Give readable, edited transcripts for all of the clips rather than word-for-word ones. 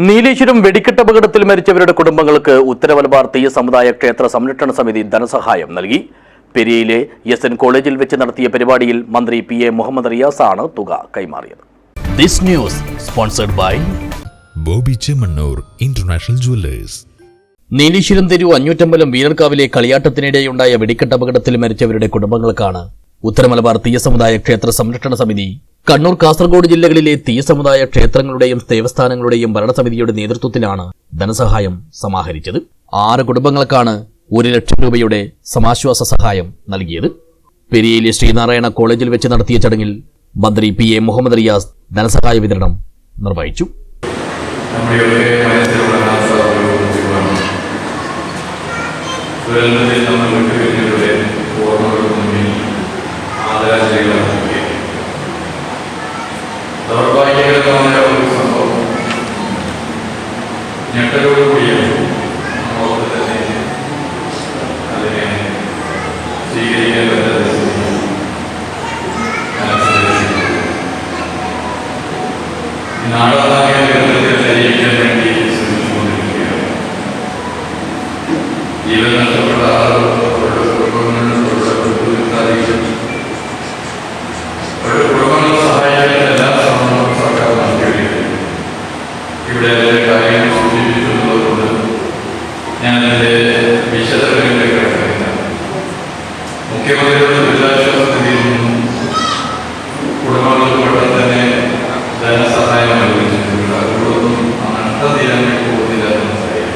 നീലേശ്വരം വെടിക്കെട്ടപകടത്തിൽ മരിച്ചവരുടെ കുടുംബങ്ങൾക്ക് ഉത്തരമലബാർ തീയ സമുദായ ക്ഷേത്ര സംരക്ഷണ സമിതി ധനസഹായം നൽകി. പെരിയയിലെ എസ്.എൻ. കോളേജിൽ വെച്ച് നടത്തിയ പരിപാടിയിൽ മന്ത്രി P.A. മുഹമ്മദ് റിയാസാണ് തുക കൈമാറിയത്. This news sponsored by Bobby Chemmanur international jewellers. Nileshwaram Theru Anjoottambalam വീരർക്കാവിലെ കളിയാട്ടത്തിനിടെയുണ്ടായ വെടിക്കെട്ടപകടത്തിൽ മരിച്ചവരുടെ കുടുംബങ്ങൾക്കാണ് ഉത്തരമലബാർ തീയ സമുദായ ക്ഷേത്ര സംരക്ഷണ സമിതി കണ്ണൂർ, കാസർഗോഡ് ജില്ലകളിലെ തീയ സമുദായ ക്ഷേത്രങ്ങളുടെയും ദേവസ്ഥാനങ്ങളുടെയും ഭരണസമിതിയുടെ നേതൃത്വത്തിലാണ് ധനസഹായം സമാഹരിച്ചത്. 6 കുടുംബങ്ങൾക്കാണ് 1 ലക്ഷം രൂപയുടെ സമാശ്വാസ സഹായം നൽകിയത്. പെരിയയിലെ ശ്രീനാരായണ കോളേജിൽ വെച്ച് നടത്തിയ ചടങ്ങിൽ മന്ത്രി P.A. മുഹമ്മദ് റിയാസ് ധനസഹായ വിതരണം നിർവഹിച്ചു. ദൗർഭാഗ്യകരമായ ഒരു സംഭവം ഞെട്ടലോടുകൂടിയാണ് നമുക്ക് തന്നെ അതിനെ സ്വീകരിക്കേണ്ടത്. നാടായ കേരളത്തിലരിയിക്കാൻ വേണ്ടി ശ്രമിച്ചുകൊണ്ടിരിക്കുകയാണ്. ജീവൻ നഷ്ടപ്പെട്ട ആളുകളുടെ കുടുംബങ്ങളുടെ കുടുംബങ്ങളെ സഹായിക്കാൻ എല്ലാ ശ്രമങ്ങളും സർക്കാർ നടത്തിയിരിക്കുന്നു. ഇവിടെ കാര്യങ്ങൾ സൂചിപ്പിച്ചിട്ടുള്ളതുകൊണ്ട് ഞാൻ അതിൻ്റെ വിശദങ്ങളിലേക്ക് കിടക്കുന്നില്ല. മുഖ്യമന്ത്രിയുടെ ദുരിതാശ്വാസ നിധിയിൽ നിന്നും കുടുംബങ്ങൾക്ക് പെട്ടെന്ന് തന്നെ ധനസഹായം അനുവദിച്ചിട്ടുണ്ട്. അതുകൊണ്ടൊന്നും നഷ്ടതീരാനായിട്ട് പോകുന്നില്ല എന്ന് മനസ്സിലായി.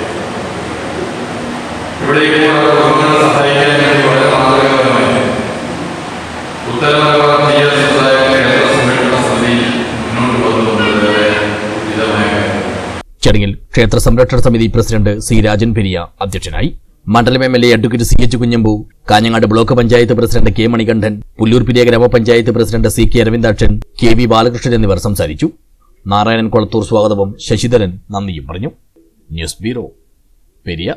ഇവിടെ ഇപ്പോൾ കുടുംബങ്ങളെ സഹായിക്കാൻ വേണ്ടി വളരെ മാതൃകാപരമായി ഉത്തരമലബാർ തീയ സമുദായ ക്ഷേത്ര സംരക്ഷണ സമിതി മുന്നോട്ട് വന്നുകൊണ്ടുവരെ വിധമായ ചടങ്ങിൽ ക്ഷേത്ര സംരക്ഷണ സമിതി പ്രസിഡന്റ് C. രാജൻ പെരിയ അധ്യക്ഷനായി. മണ്ഡലം MLA advocate C.H. Kunhambu, Kanhangad block panchayat president K. Manikandan, Pullurperiya ഗ്രാമപഞ്ചായത്ത് president C.K. Aravindakshan, K.V. Balakrishnan എന്നിവർ സംസാരിച്ചു. നാരായണൻ കൊളത്തൂർ സ്വാഗതവും ശശിധരൻ നന്ദിയും പറഞ്ഞു. News bureau, Periya.